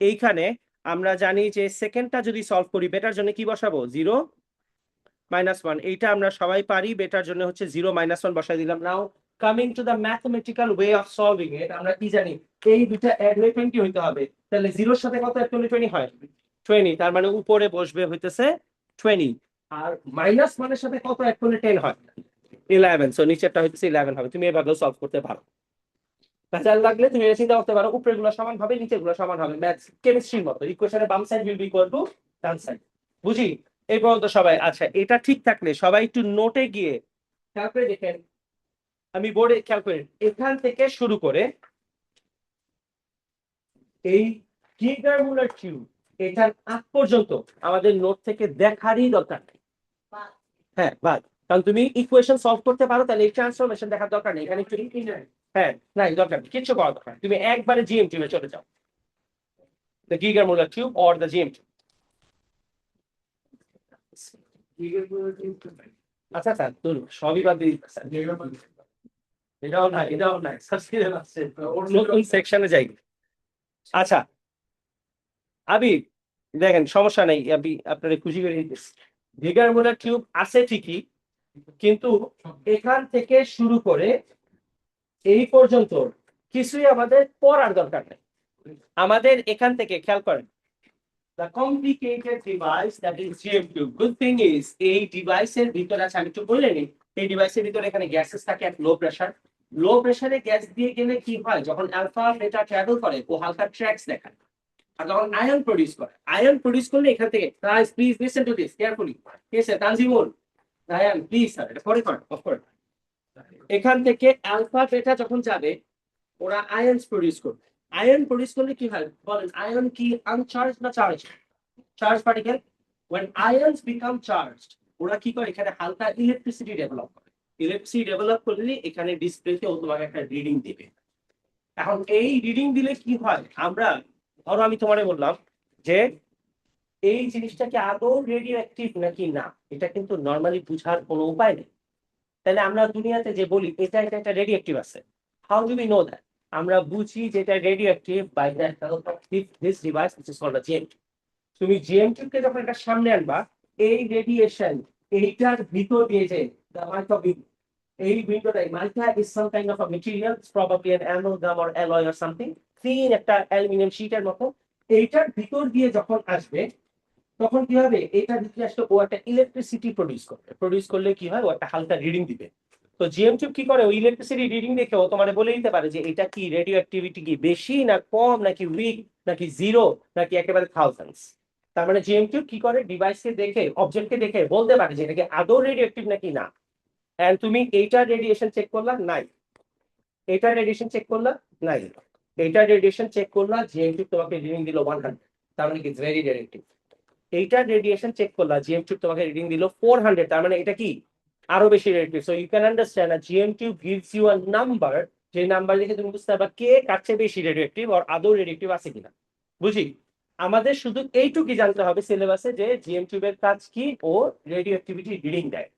A: এইখানে আমরা জানি যে সেকেন্ডটা যদি সলভ করি, বেটার জন্য কি বসাবো? 0 - 1, এইটা আমরা সবাই পারি, বেটার জন্য হচ্ছে 0 - 1 বসাই দিলাম। Now coming to the mathematical way of solving it, আমরা কি জানি এই দুইটা অ্যাড হয়ে 20 হইতে হবে, তাহলে 0-র সাথে কত অ্যাড করলে 20 হয়? 20, তার মানে উপরে বসবে হইতেছে 20, আর -1-এর সাথে কত অ্যাড করলে 10 হয়? 11, সো নিচেরটা হইতেছে 11 হবে। তুমি এভাবেও সলভ করতে পারো, ভেজাল লাগলে তুমি এটা চিন্তা করতে পারো, উপরের গুলো সমান হবে, নিচের গুলো সমান হবে, ম্যাথস কেমিস্ট্রির মতো, ইকুয়েশনের বাম side will be equal to done side. বুঝি এই পর্যন্ত সবাই? আচ্ছা এটা ঠিক থাকলে সবাই একটু নোটে গিয়ে খেয়াল করে দেখেন, আমি বোর্ডে খেয়াল করেন, এখান থেকে শুরু করে এই গিগার মুলার টিউব এটার আগ পর্যন্ত আমাদের নোট থেকে দেখারই দরকার নেই, হ্যাঁ বাদ, কারণ তুমি ইকুয়েশন সলভ করতে পারো, তাহলে এই ট্রান্সফরমেশন দেখার দরকার নেই এখানে একটু। হ্যাঁ না দরকার নেই, কিচ্ছু করার দরকার নেই। তুমি একবারে জিএম টিউবে চলে যাও, the Geiger Muller tube or the GM tube. আচ্ছা আচ্ছা তুই সবই বাদ দিয়ে দিতেছে। এটাও নাই, এটাও নাই, সাবস্ক্রাইব আছে নতুন সেকশনে যাই। আচ্ছা আবি দেখেন সমস্যা নেই, আমি আপনারা খুশি করে দিতেছি। ভিগার মুলার টিউব আছে ঠিকই, কিন্তু এখান থেকে শুরু করে এই পর্যন্ত কিছুই আমাদের পড়ার দরকার নেই। আমাদের এখান থেকে খেয়াল করেন, the complicated device that is GM2, good thing is এই ডিভাইসের ভিতরে আছে, আমি একটু বলে নিই। এই ডিভাইসের ভিতরে এখানে গ্যাসেস থাকে at লো প্রেসারে গ্যাস দিয়ে গেলে কি হয়, যখন অ্যালফা বেটা ট্রাভেল করে ও হালকা ট্র্যাকস দেখায়। আর যখন আয়ন প্রডিউস করলে এখান থেকে, guys please listen to this carefully, ঠিক আছে তানজিমুল, রায়ান প্লিজ স্যার এটা পরে করেন অফ করে। এখান থেকে অ্যালফা বেটা যখন যাবে ওরা আয়নস প্রডিউস করবে। আয়ন প্রডিউস করলে কি হয় বলেন, আয়ন কি আনচার্জ না charge? Charge particle. when ions become charged ওরা কি করে, এখানে হালকা ইলেকট্রিসিটি ডেভেলপ করে। ইলেকট্রিসিটি ডেভেলপ করলে এখানে ডিসপ্লেতে ও তোমাকে একটা রিডিং দিবে। এখন এই রিডিং দিলে কি হয়, আমরা ধরো আমি তোমারে বললাম যে এই জিনিসটা কি আদৌ রেডিও অ্যাক্টিভ নাকি না, এটা কিন্তু নর্মালি বুঝার কোনো উপায় নেই। তাহলে আমরা দুনিয়াতে যে বলি এটা এটা একটা রেডিও অ্যাক্টিভ আছে, how do we know that? আমরা বুঝি যেটা radioactive by the help of this device which is called a GM। তুমি জিএম2 কে যখন এটা সামনে আনবা, এই রেডিয়েশন এইটার ভিতর দিয়ে যে the mica beam, এই উইন্ডোটাই mica is some kind of a material, probably an amalgam or alloy or something, thin একটা অ্যালুমিনিয়াম শীটের মতো। এইটার ভিতর দিয়ে যখন আসবে তখন কি হবে, এটার ভিতরে আসলে ও একটা ইলেকট্রিসিটি প্রডিউস করলে কি হয়, ও একটা হালকা রিডিং দিবে। তো জিএম টিউব কি করে, ওই ইলেকট্রিসিটি রিডিং দেখে ও তোমার বলে দিতে পারে যে এটা কি রেডিও অ্যাক্টিভিটি কি বেশি না কম, নাকি উইক, নাকি জিরো, নাকি একেবারে থাউজেন্ডস। তার মানে জিএম টিউব কি করে, ডিভাইসকে দেখে অবজেক্টকে দেখে বলতে পারে যে এটা কি আদৌ রেডিও অ্যাক্টিভ নাকি না। এন্ড তুমি এইটার রেডিয়েশন চেক করলা নাই, এইটার রেডিয়েশন চেক করলা নাই, এইটার রেডিয়েশন চেক করলা, জিএম টিউব তোমাকে রিডিং দিল 100, তার মানে কি ভেরি রেডিয়েটিভ। এইটার রেডিয়েশন চেক করলা, জিএম টিউব তোমাকে রিডিং দিল 400, তার মানে এটা কি আরো বেশি রেডিয়েটিভ। So you can understand GM tube gives you a number, যে নাম্বার দেখে তুমি বুঝতে পারবা কে কার চেয়ে বেশি রেডিয়েটিভ আর আদৌ রেডিয়েটিভ আছে কিনা। বুঝি, আমাদের শুধু এইটুকুই জানতে হবে সিলেবাসে যে জিএম টিউবের কাজ কি ও রেডিও অ্যাক্টিভিটি রিডিং দেয়।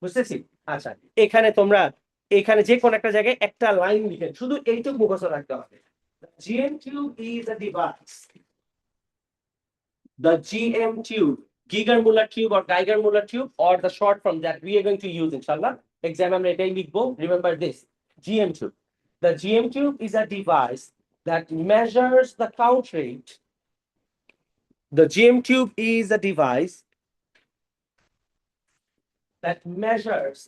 A: বুঝতেছি। আচ্ছা এখানে তোমরা এখানে যে কোন একটা জায়গায় একটা লাইন লিখে শুধু এইটুকু মুখস্থ রাখতে হবে, GM tube is a device, the GM tube, Geiger-Müller tube or Geiger-Müller tube, or the short form that we are going to use, inshallah. Exam আমরা এটাই লিখবো, remember this, GM tube. The GM tube is a device that measures the count rate. The GM tube is a device that measures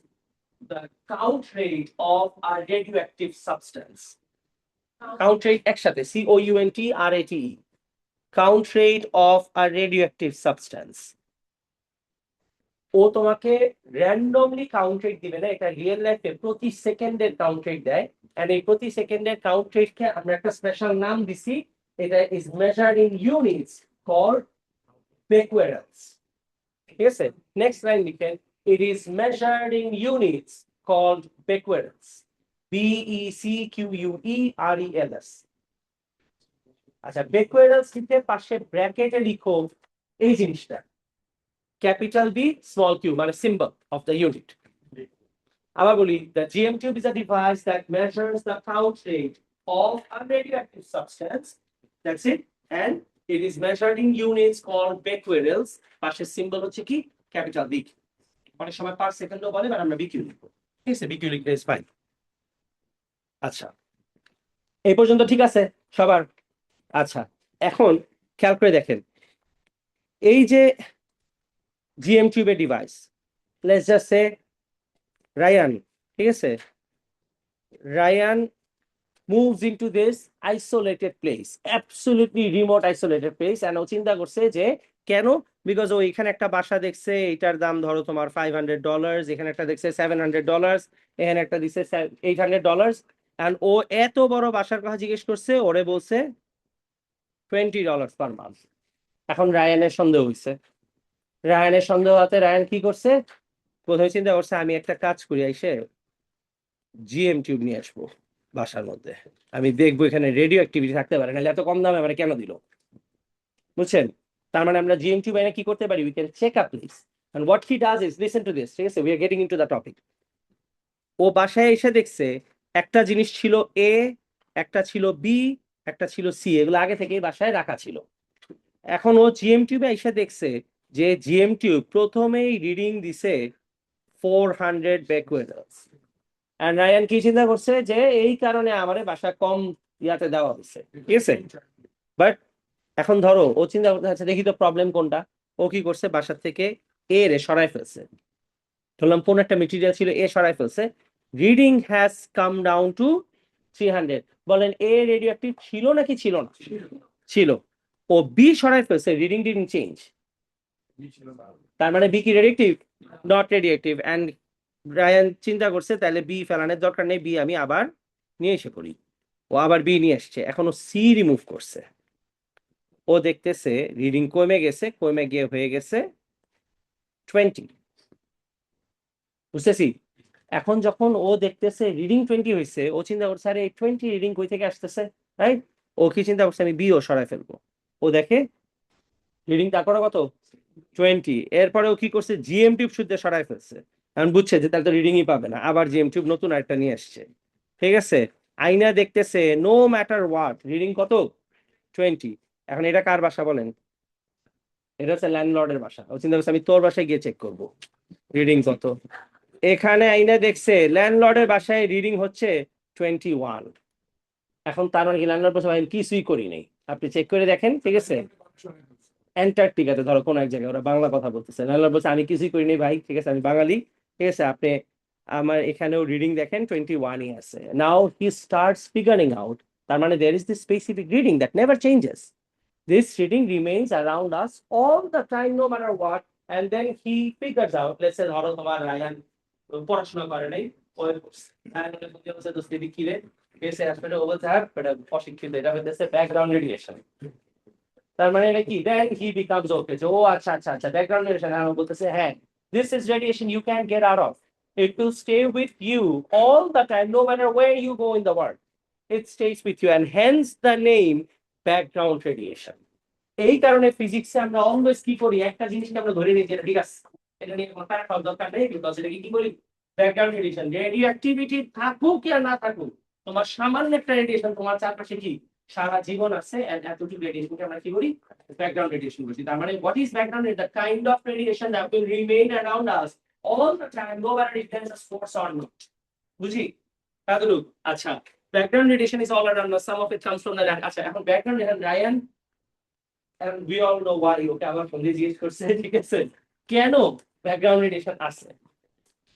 A: the count rate of a radioactive substance. Count rate একসাথে, COUNT RATE. Count rate of a radioactive substance. ও তোমাকে randomly count rate দিবে না, এটা real লাইফে প্রতি সেকেন্ডের count rate দেয়। And এই প্রতি সেকেন্ডের কাউন্ট রেটকে আমরা একটা স্পেশাল নাম দিছি, এটা is measured in units called becquerels. ঠিক আছে, নেক্সট লাইন লিখেন, it is measured in units called becquerels, BECQUERELS। আচ্ছা বেকুয়ারেলস লিখে পাশে ব্র্যাকেটে লিখো এই জিনিসটা, capital B small q মানে symbol of the unit. আবার বলি, the GM tube is a device that measures the count rate of a radioactive substance, that's it, and it is measured in units called becquerels, পাশের symbol হচ্ছে কি capital B। অনেক সময় পার সেকেন্ডও বলে, but আমরা BQ লিখবো, ঠিক আছে, BQ লিখলে ইজ ফাইন। আচ্ছা এই পর্যন্ত ঠিক আছে সবার? আচ্ছা এখন খেয়াল করে দেখেন, এই যে জিএম টিউবের device, let's just say Ryan, ঠিক আছে, Ryan moves into this isolated place, absolutely remote isolated place, and ও চিন্তা করছে যে কেন, বিকজ ও এখানে একটা বাসা দেখছে, এটার দাম ধরো তোমার $500, এখানে একটা দেখছে $700, এখানে একটা দিচ্ছে $800, and ও এত বড় বাসার কথা জিজ্ঞেস করছে, ওরে বলছে $20 per month। এখন রায়ানের সন্দেহ হইছে, রায়ানের সন্দেহ হতে রায়ান কি করছে, প্রথমে চিন্তা করছে আমি একটা কাজ করি, এসে জিএম টিউব নিয়ে আসবো বাসার মধ্যে, আমি দেখবো এখানে রেডিও অ্যাক্টিভিটি থাকতে পারে, নাহলে এত কম দামে আমার কেন দিল, বুঝছেন? তার মানে আমরা জিএম টিউব এনে কি করতে পারি, we can check up this, and what he does is listen to this, ঠিক আছে, we are getting into the topic. ও বাসায় এসে দেখছে একটা জিনিস ছিল এ, একটা ছিল বি, একটা ছিল সি, এগুলো আগে থেকেই বাসায় রাখা ছিল। এখন ও জিএম টিউবে এসে দেখছে যে জিএম টিউব প্রথমেই রিডিং দিছে 400 ব্যাকওয়ার্ডস, আর রায়ান কি চিন্তা করছে যে এই কারণে আমারে বাসা কম ইয়াতে দেওয়া হয়েছে, ঠিক আছে। বাট এখন ধরো ও চিন্তা করতে হচ্ছে দেখি তো প্রবলেম কোনটা, ও কি করছে বাসার থেকে এ রে সরাই ফেলছে, ধরলাম কোন একটা মেটেরিয়াল ছিল এ সরাই ফেলছে, reading has come down to 300। বলেন এ রেডিও অ্যাক্টিভ ছিল নাকি ছিল না? ছিল। ও বি সরাই ফেলছে, রিডিং ডিডন্ট চেঞ্জ, তার মানে বি কি রেডিয়েক্টিভ? নট রেডিয়েক্টিভ। এন্ড রায়ান চিন্তা করছে তাহলে বি ফেলানোর দরকার নেই, বি আমি আবার নিয়ে এসে করি। ও আবার বি নিয়ে আসছে, এখন ও সি রিমুভ করছে, ও দেখতেছে রিডিং কমে গেছে, কমে গিয়ে হয়ে গেছে 20, বুঝতেছি। এখন যখন ও দেখতেছে রিডিং 20 হয়েছে, ও চিন্তা করছে আরে এই 20 রিডিং কই থেকে আসতেছে, রাইট? ও কি চিন্তা করছে আমি বি ও সরাই ফেলবো, ও দেখে রিডিং তারপরে কত 20, এরপরে ও কি করছে জিএম টিউব শুদ্ধ সরাই ফেলছে, এখন বুঝছে যে তাহলে তো রিডিংই পাবে না, আবার জিএম টিউব নতুন একটা নিয়ে আসছে, ঠিক আছে। আইনা দেখতেছে নো ম্যাটার হোয়াট রিডিং কত 20। এখন এটা কার বাসা বলেন? এটা হচ্ছে ল্যান্ডলর্ডের বাসা। ও চিন্তা করছে আমি তোর বাসায় গিয়ে চেক করবো রিডিং কত। এখানে আইনা দেখছে ল্যান্ডলর্ডের বাসায় রিডিং হচ্ছে 21। এখন তার মানে কি ল্যান্ডলর্ড বলছে ভাই আমি কিছুই করি নাই, আপনি চেক করে দেখেন, ঠিক আছে। অ্যান্টার্কটিকাতে ধরো কোন এক জায়গায় ওরা বাংলা কথা বলতেছে, ল্যান্ডলর্ড বলছে আমি কিছুই করি নাই ভাই, ঠিক আছে আমি বাঙালি, ঠিক আছে আপনি আমার এখানেও রিডিং দেখেন 21ই আছে। নাও হি স্টার্টস ফিগারিং আউট, তার মানে there is this specific reading that never changes. This reading remains around us all the time, no matter what. And then he figures out, let's say, ধরো তোমার রায়ান পড়াশোনা করে নাই, ও বলছে দোস্ত এদিকে কি রে, এসে আসলে ও বলছে হ্যাঁ এটা অশিক্ষিত, এটা হইতেছে ব্যাকগ্রাউন্ড রেডিয়েশন। তার মানে এটা কি, দেন হি বিকামস ওকে, যে ও আচ্ছা আচ্ছা আচ্ছা ব্যাকগ্রাউন্ড রেডিয়েশন, আর ও বলতেছে হ্যাঁ this is radiation you can get out of, it will stay with you all the time, no matter where you go in the world, it stays with you and hence the name background radiation. এই কারণে ফিজিক্সে আমরা always কি করি, একটা জিনিসকে আমরা ধরে নিই যে এটা ঠিক আছে, এটা নিয়ে মাথা রাখার দরকার নেই, বিকজ এটা কি বলি ব্যাকগ্রাউন্ড রেডিয়েশন। রেডিও অ্যাক্টিভিটি থাকুক কি আর না থাকুক, তোমার সামান্য একটা রেডিয়েশন তোমার চারপাশে কি সারা জীবন আছে, এন্ড এতটুকু রেডিয়েশনকে আমরা কি করি ব্যাকগ্রাউন্ড রেডিয়েশন বলছি। তার মানে what is background? The kind of radiation that will remain around us all the time, no matter it there is a source or not. বুঝি এতটুকু? আচ্ছা, background radiation is all around us. Some of it comes from the land. আচ্ছা এখন background radiation Ryan, and we all know why, ওকে আবার phone দিয়ে জিজ্ঞেস করছে, ঠিক আছে কেন background radiation আছে।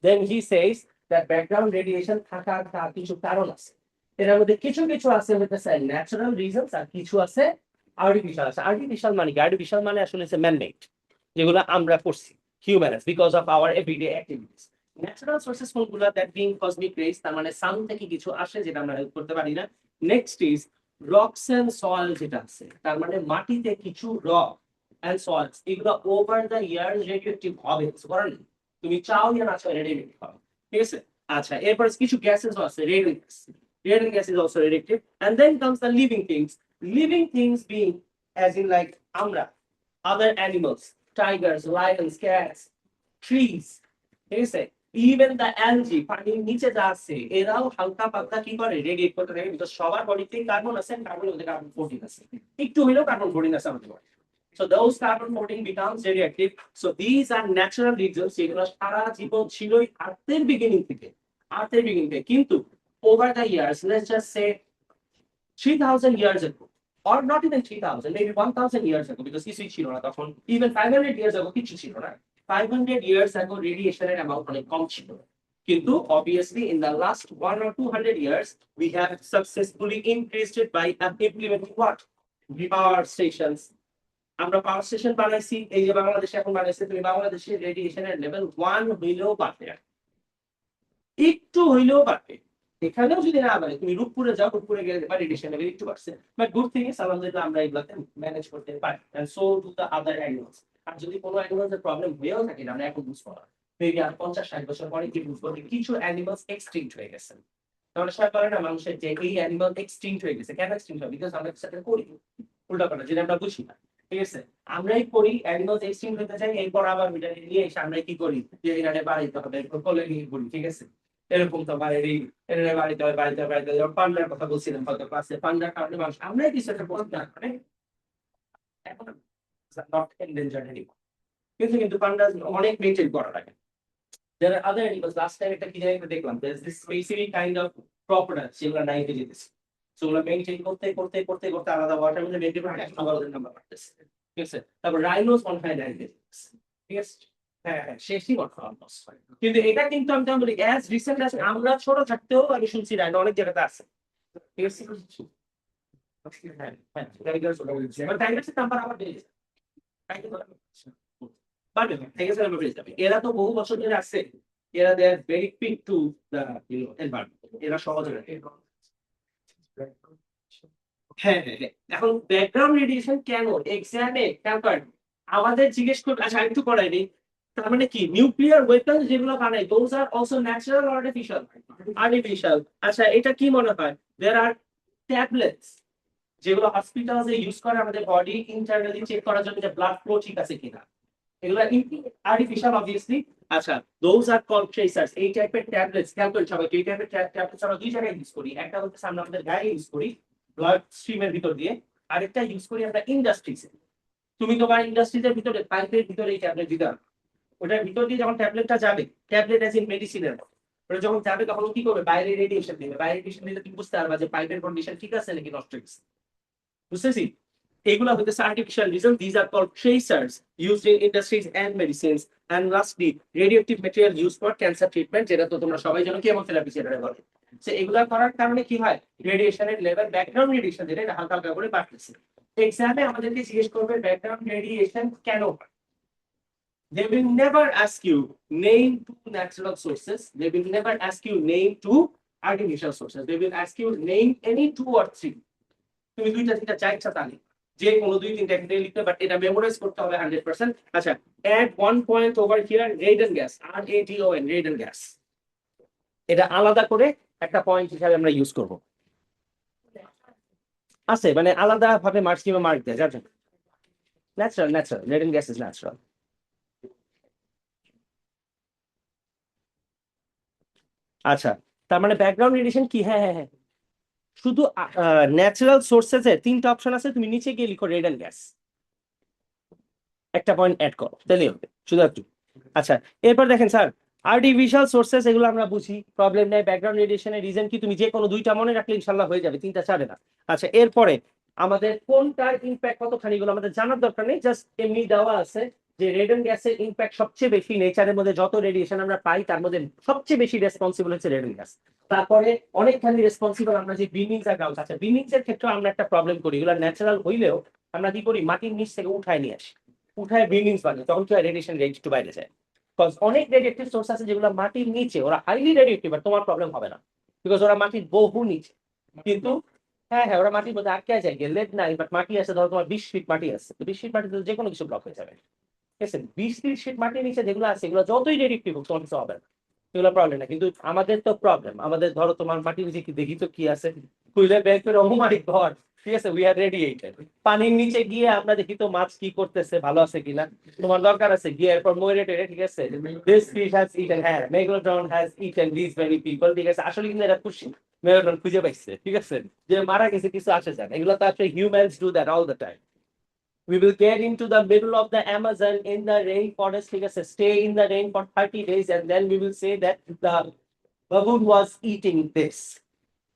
A: Then he says that background radiation থাকার কিছু কারণ আছে, এর মধ্যে কিছু কিছু আছে হইতেছে ন্যাচারাল রিজনস, আর কিছু আছে আর্টিফিশিয়াল। আছে আর্টিফিশিয়াল মানে কি? আর্টিফিশিয়াল মানে আসলে ম্যান মেড, যেগুলো আমরা করছি humans because of our everyday activities. Natural sources কোনগুলো? দ্যাট বিং কসমিক রেজ, তার মানে সান থেকে কিছু আসে যেটা আমরা হেল্প করতে পারি না। Next is rocks and soil, যেটা আছে তার মানে মাটিতে কিছু রক এন্ড সয়েলস, এগুলো ওভার দ্য ইয়ার রেডিওঅ্যাক্টিভ হবে, করেন তুমি চাও ইয়া না চাও রেডিওঅ্যাক্টিভ হবে, ঠিক আছে। আচ্ছা এরপর কিছু গ্যাসেস আছে, radio gas, radio gas is also radioactive. And then comes the living things, living things being as in like আমরা, other animals, tigers, lions, cats, trees, ঠিক আছে, ইভেন দ্য অ্যালজি, পানির নিচে যা আছে এরাও হালকা পাতলা কি করে রেডিয়েট করতে থাকে, বিকজ সবার বডিতে কার্বন আছে, কার্বনের মধ্যে কার্বন 14 আছে, একটু হইলেও কার্বন 14 আছে আমাদের body. So those carbon 14 becomes radioactive. So these are natural reasons, যেগুলো সারা জীবন ছিলই আর্থের বিগিনিং থেকে, কিন্তু over the years, let's just say 3000 years ago, or not even 3000, maybe 1000 years ago, because কিছুই ছিল না তখন, even 500 years ago কিছু ছিল না, 500 years ago রেডিয়েশনের অ্যামাউন্ট অনেক কম ছিল, কিন্তু obviously in the last 1 or 200 years we have successfully increased it by implementing what? Power stations. আমরা পাওয়ার স্টেশন বানাইছি, এই যে বাংলাদেশে এখন বানাইছে, তুমি বাংলাদেশের রেডিয়েশনের লেভেল 1 হইলেও বাড়বে, একটু হইলেও বাড়বে। এখানেও যদি না বাড়ে, তুমি রূপপুরে যাও, রূপপুরে গেলে রেডিয়েশন লেভেল একটু বাড়ছে, বাট গুড থিং ইজ আলহামদুলিল্লাহ আমরা এগুলাতে ম্যানেজ করতে পারি, and so do the other animals. আর যদি কোনো অ্যানিমালসের প্রবলেম হয়েও থাকে, আমরা এখন বুঝবো না, মেবি আর 50-60 বছর পরে কি বুঝবো যে কিছু অ্যানিমালস এক্সটিংক্ট হয়ে গেছে। তাহলে সবাই বলে না মানুষের যে এই অ্যানিমাল এক্সটিংক্ট হয়ে গেছে, কেন এক্সটিংক্ট হয়? বিকজ আমরা সেটা করি উল্টা পাল্টা, যেটা আমরা বুঝি না। ঠিক আছে, আমরাই করি, অ্যানিমাল এক্সটিংক্ট হতে চাই, এরপর আবার মিটারে নিয়ে এসে আমরা কি করি, যে এখানে বাড়িতে হবে, এরপর কোলে নিয়ে ঘুরি। ঠিক আছে, এরকম তো বাড়ি এখানে বাড়িতে হয়, বাড়িতে যেমন পান্ডার কথা বলছিলাম হয়তো ক্লাসে, পান্ডার কারণে মানুষ আমরাই কিছু একটা করতে না মানে এখন নট এন্ডেঞ্জার্ড এনিমোর। কিন্তু পান্ডা অনেক মেনটেন করা লাগে। There are other animals. Last time একটা কি জানি একটা দেখলাম, there's this specific kind of crocodiles যেগুলো নাই যেতেছে। So ওগুলো মেইনটেইন করতে আলাদা ওয়াটার মধ্যে মেইনটেইন করে আবার ওদের নাম্বার বাড়তেছে। ঠিক আছে, তারপর রাইনোস মনে হয় নাই যেতেছে। ঠিক আছে, হ্যাঁ শেষই কথা অলমোস্ট। কিন্তু এটা কিন্তু আমি যেমন বলি অ্যাজ রিসেন্ট অ্যাজ আমরা ছোট থাকতেও আমি শুনছি রাইনো অনেক জায়গাতে আছে। ঠিক আছে, হ্যাঁ টাইগার ওটা বলছি, এবার টাইগারের নাম্বার আবার বেড়ে যায়। পারবে না, ঠিক আছে, আমরা বেড়ে যাবে। এরা তো বহু বছর ধরে আছে, এরা they are very quick to the environment, এরা সহজ না। হ্যাঁ, এখন ব্যাকগ্রাউন্ড রেডিয়েশন কেন এক্সামে ট্যাম্পার আমাদের জিজ্ঞেস করবে। আচ্ছা একটু পড়াইনি, তার মানে কি নিউক্লিয়ার ওয়েপন যেগুলো বানায় those are also natural or artificial? Artificial. আচ্ছা এটা কি মনে হয়, দেয়ার আর ট্যাবলেটস যেগুলো হসপিটালে ইউজ করে আমাদের বডি ইন্টারনালি চেক করার জন্য যে ব্লাড ফ্লো ঠিক আছে কিনা, এগুলো আর্টিফিশিয়াল অবভিয়াসলি। আচ্ছা দোজ আর কল্ড ট্রেসার্স, এই টাইপের ট্যাবলেটস খেয়াল করি সবাই, এই টাইপের ট্যাবলেটস আমরা দুই জায়গায় ইউজ করি। একটা হচ্ছে আমরা আমাদের গায়ে ইউজ করি ব্লাড স্ট্রিমের ভিতর দিয়ে, আরেকটা ইউজ করি আমরা ইন্ডাস্ট্রিজে। তুমি তোমার ইন্ডাস্ট্রিজের ভিতরে পাইপের ভিতরে এই ট্যাবলেট দিতে হবে, ওটার ভিতর দিয়ে যখন ট্যাবলেটটা যাবে, ট্যাবলেট অ্যাজ ইন মেডিসিনের মতো, ওটা যখন যাবে তখন কি করবে, বাইরে রেডিয়েশন দিবে। বাইরে রেডিয়েশন দিলে তুমি বুঝতে পারবা যে পাইপের কন্ডিশন ঠিক আছে নাকি নষ্ট হয়েছে। বুঝতেছি, এগুলা হইতেছে artificial reason. This are called tracers used in industries and medicines. And lastly radioactive material use for cancer treatment, যেটা তো তোমরা সবাই জানো কেমোথেরাপি যেটা বলে। সো এগুলা করার কারণে কি হয়, রেডিয়েশনের লেভেল, ব্যাকগ্রাউন্ড রেডিয়েশন যেটা এটা হালকা হালকা করে বাড়তেছে। এক্সামে আমাদেরকে জিজ্ঞেস করবে ব্যাকগ্রাউন্ড রেডিয়েশন কেন হয়। They will never ask you name two natural sources. They will never ask you name two artificial sources. They will ask you name any two or three. তুমি দুইটা তিনটা যা ইচ্ছা তা লিখো, যে কোনো দুই তিনটা একটা লিখতে, বাট এটা মেমোরাইজ করতে হবে 100%। আচ্ছা add 1 point over here radon gas, RADON radon gas, এটা আলাদা করে একটা পয়েন্ট হিসাবে আমরা ইউজ করব। আছে মানে আলাদা ভাবে মার্কস কিংবা মার্ক দেয় যার জন্য natural radon gas is natural. আচ্ছা তার মানে ব্যাকগ্রাউন্ড রেডিয়েশন কি, হ্যাঁ শুধু ন্যাচারাল সোর্সেস এর তিনটা অপশন আছে, তুমি নিচে গিয়ে লিখো রেডন গ্যাস, একটা পয়েন্ট অ্যাড করো তাহলেই হবে, শুধু একটু। আচ্ছা এরপর দেখেন স্যার, আর্টিফিশিয়াল সোর্সেস এগুলো আমরা বুঝি, প্রবলেম নেই। ব্যাকগ্রাউন্ড রেডিয়েশনের রিজন কি, তুমি যে কোনো দুইটা মনে রাখলে ইনশাল্লাহ হয়ে যাবে, তিনটা চাবে না। আচ্ছা এরপরে আমাদের কোনটার ইম্প্যাক্ট কতখানি এগুলো আমাদের জানার দরকার নেই, জাস্ট এমনি দেওয়া আছে যে রেডন গ্যাসের ইম্প্যাক্ট সবচেয়ে বেশি, নেচারের মধ্যে যত রেডিয়েশন আমরা পাই তার মধ্যে সবচেয়ে বেশি রেসপন্সিবল হচ্ছে রেডন গ্যাস। তারপরে অনেকখানি রেসপন্সিবল আমরা যে বিনিংস আর গাউস আছে, বিনিংস এর ক্ষেত্রে আমরা একটা প্রবলেম করি, এগুলো ন্যাচারাল হইলেও আমরা কি করি, মাটির নিচ থেকে উঠায় নিয়ে আসি, উঠায় বিনিংস বানাই, তখন কি হয়, রেডিয়েশন রেঞ্জ একটু বাইরে যায়। অনেক রেডিয়েটিভ সোর্স আছে যেগুলো মাটির নিচে, ওরা হাইলি রেডিয়েটিভ, আর তোমার প্রবলেম হবে না বিকজ ওরা মাটির বহু নিচে। কিন্তু হ্যাঁ ওরা মাটির মধ্যে আটকে যায়, লেড নাই, বাট মাটি আছে, ধরো তোমার 20 ফিট মাটি আছে, তো 20 ফিট মাটিতে যে কোনো কিছু ব্লক হয়ে যাবে। ঠিক আছে, 20-30 ফিট মাটির নিচে যেগুলো আছে এগুলো যতই রেডিয়েটিভ হোক তোমার কিছু হবে না, এগুলো প্রবলেম না। কিন্তু আমাদের তো প্রবলেম, আমাদের ধরো তোমার মাটির নিচে কি দেখি তো কি আছে, খুলে বের করে ও মাই গড, ঠিক আছে, উই আর রেডিয়েটেড। পানির নিচে গিয়ে আমরা দেখি তো মাছ কি করতেছে, ভালো আছে কিনা, তোমার দরকার আছে গিয়ে এরপর মরে টেরে, ঠিক আছে, দিস ফিশ হ্যাজ ইটেন, হ্যাঁ megalodon has eaten this many people, ঠিক আছে, আসলে কিন্তু এটা খুশি মেগালোডন খুঁজে পাইছে, ঠিক আছে, যে মারা গেছে কিছু আসে যান, এগুলো তো আসলে humans do that all the time. We will get into the middle of the Amazon in the rainforest, ঠিক আছে, stay in the rain for 30 days and then we will say that the baboon was eating this.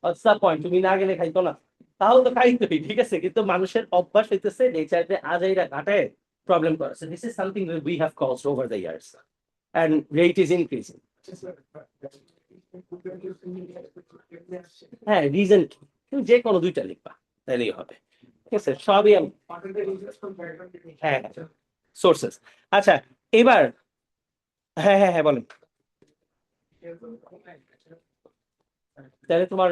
A: What's the point? তুমি না গেলে খাইতো না, তাও তো খাইতোই, ঠিক আছে, কিন্তু মানুষের অভ্যাস হইতেছে নেচারে আজাইরা ঘাটায় প্রবলেম করে। So this is something that we have caused over the years and rate is increasing. হ্যাঁ রিজন তুমি যে কোনো দুইটা লিখবা তাহলেই হবে, ঠিক আছে, সবই হ্যাঁ সোর্সেস। আচ্ছা এবার হ্যাঁ বলেন, তাহলে তোমার